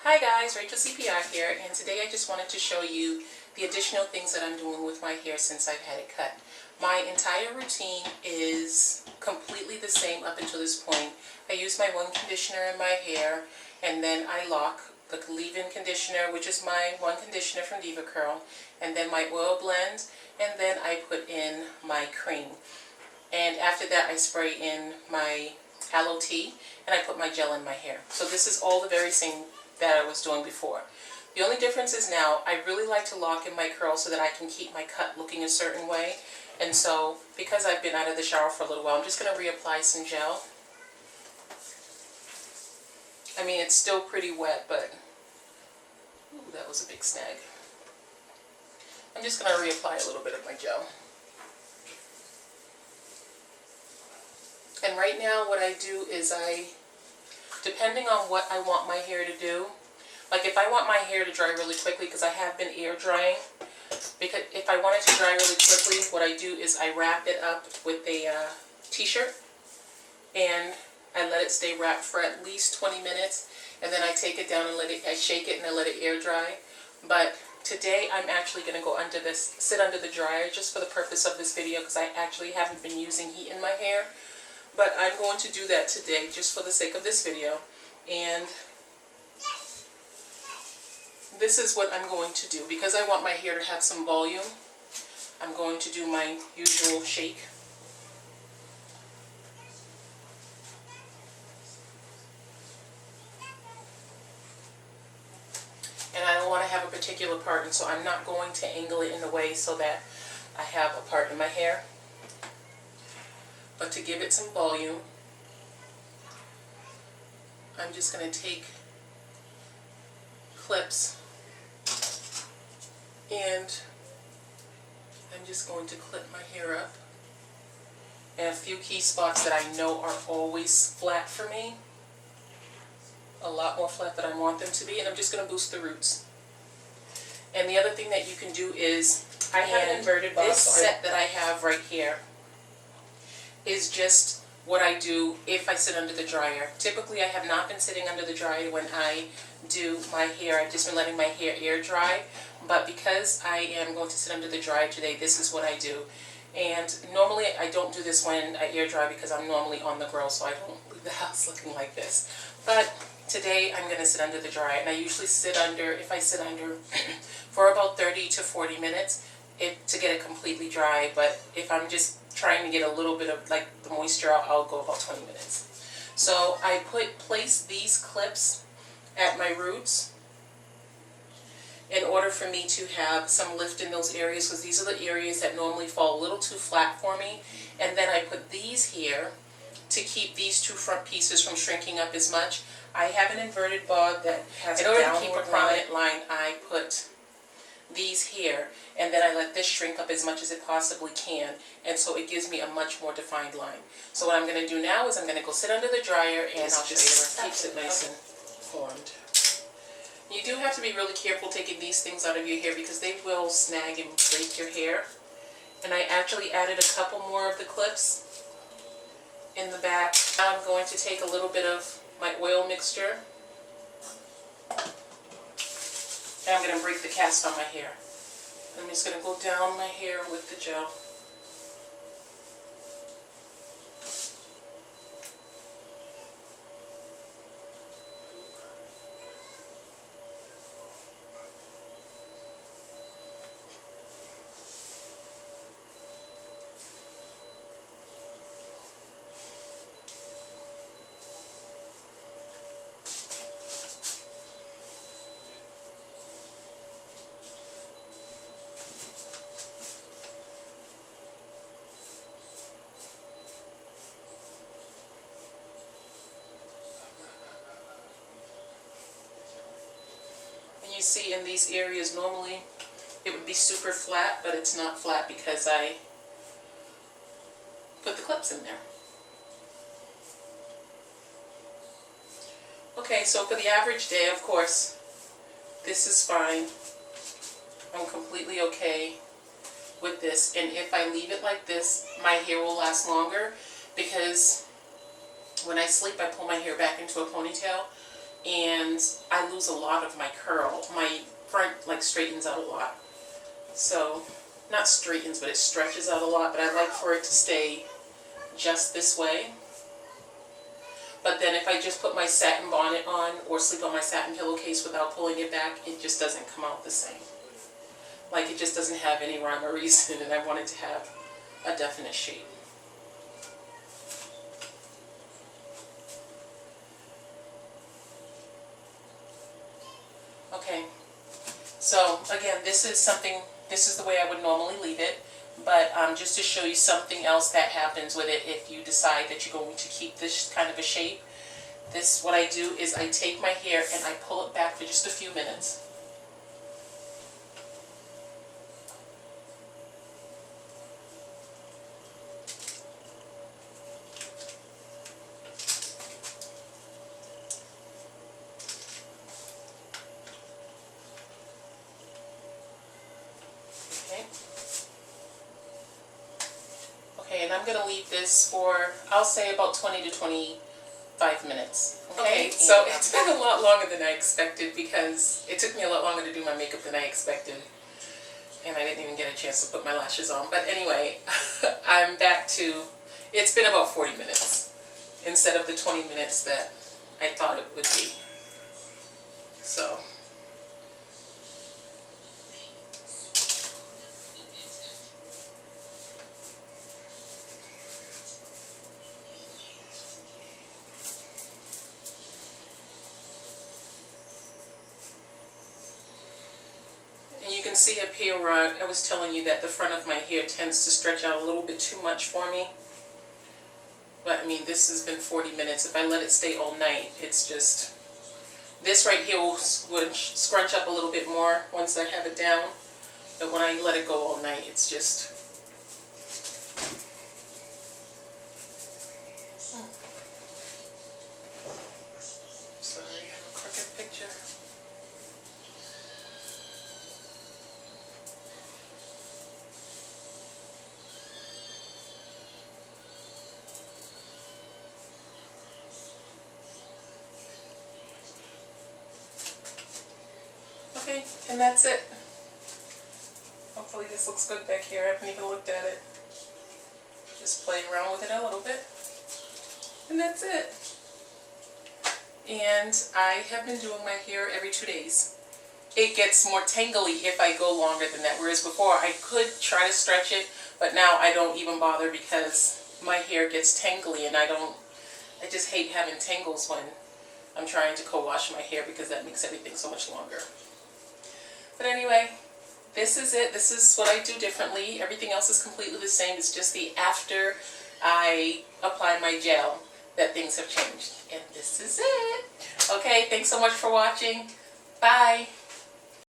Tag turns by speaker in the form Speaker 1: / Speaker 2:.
Speaker 1: Hi guys, Rachel CPR here, and today I just wanted to show you the additional things that I'm doing with my hair since I've had it cut. My entire routine is completely the same up until this point. I use my one conditioner in my hair, and then I lock the leave-in conditioner, which is my one conditioner from Diva Curl, and then my oil blend, and then I put in my cream. And after that I spray in my aloe tea, and I put my gel in my hair. So this is all the very same that I was doing before. The only difference is now I really like to lock in my curls so that I can keep my cut looking a certain way. And so because I've been out of the shower for a little while, I'm just going to reapply some gel. I mean, it's still pretty wet, but ooh, that was a big snag. I'm just going to reapply a little bit of my gel. And right now what I do is depending on what I want my hair to do, like if I want my hair to dry really quickly, because I have been air drying, because if I want it to dry really quickly, what I do is I wrap it up with a t-shirt, and I let it stay wrapped for at least 20 minutes, and then I take it down and I shake it and I let it air dry. But today I'm actually going to go under this, sit under the dryer just for the purpose of this video, because I actually haven't been using heat in my hair. But I'm going to do that today just for the sake of this video. And this is what I'm going to do. Because I want my hair to have some volume, I'm going to do my usual shake. And I don't want to have a particular part, and so I'm not going to angle it in a way so that I have a part in my hair. But to give it some volume, I'm just going to take clips and I'm just going to clip my hair up. And a few key spots that I know are always flat for me, a lot more flat than I want them to be, and I'm just going to boost the roots. And the other thing that you can do is, I have an inverted bob. This set that I have right here is just what I do if I sit under the dryer. Typically I have not been sitting under the dryer when I do my hair. I've just been letting my hair air dry. But because I am going to sit under the dryer today, this is what I do. And normally I don't do this when I air dry because I'm normally on the grill, so I don't leave the house looking like this. But today I'm going to sit under the dryer, and I usually sit under, if I sit under for about 30 to 40 minutes to get it completely dry. But if I'm just trying to get a little bit of like the moisture out, I'll go about 20 minutes. So I place these clips at my roots in order for me to have some lift in those areas, because these are the areas that normally fall a little too flat for me. And then I put these here to keep these two front pieces from shrinking up as much. I have an inverted bob that has a downward line. In order to keep a prominent line, I put these here, and then I let this shrink up as much as it possibly can, and so it gives me a much more defined line. So what I'm going to do now is I'm going to go sit under the dryer, and I'll show you where it keeps it nice and formed. You do have to be really careful taking these things out of your hair because they will snag and break your hair. And I actually added a couple more of the clips in the back. Now I'm going to take a little bit of my oil mixture, and I'm going to break the cast on my hair. I'm just going to go down my hair with the gel. You see in these areas normally it would be super flat, but it's not flat because I put the clips in there. Okay, so for the average day, of course, this is fine. I'm completely okay with this, and if I leave it like this, my hair will last longer, because when I sleep I pull my hair back into a ponytail, and I lose a lot of my curl. My front like straightens out a lot. So, not straightens, but it stretches out a lot, but I like for it to stay just this way. But then if I just put my satin bonnet on or sleep on my satin pillowcase without pulling it back, it just doesn't come out the same. Like it just doesn't have any rhyme or reason, and I want it to have a definite shape. Okay, so again, this is the way I would normally leave it, but just to show you something else that happens with it if you decide that you're going to keep this kind of a shape. What I do is I take my hair and I pull it back for just a few minutes. Okay, and I'm going to leave this for, I'll say about 20 to 25 minutes. Okay, so it's been a lot longer than I expected because it took me a lot longer to do my makeup than I expected. And I didn't even get a chance to put my lashes on. But anyway, I'm back to, it's been about 40 minutes instead of the 20 minutes that I thought it would be. So. And you can see up here where I was telling you that the front of my hair tends to stretch out a little bit too much for me. But I mean, this has been 40 minutes. If I let it stay all night, it's just, this right here will scrunch up a little bit more once I have it down. But when I let it go all night, it's just, sorry, I have a crooked picture. Okay, and that's it. Hopefully this looks good back here. I haven't even looked at it. Just playing around with it a little bit. And that's it. And I have been doing my hair every 2 days. It gets more tangly if I go longer than that. Whereas before I could try to stretch it, but now I don't even bother because my hair gets tangly and I just hate having tangles when I'm trying to co-wash my hair because that makes everything so much longer. But anyway, this is it. This is what I do differently. Everything else is completely the same. It's just the after I apply my gel that things have changed. And this is it. Okay, thanks so much for watching. Bye.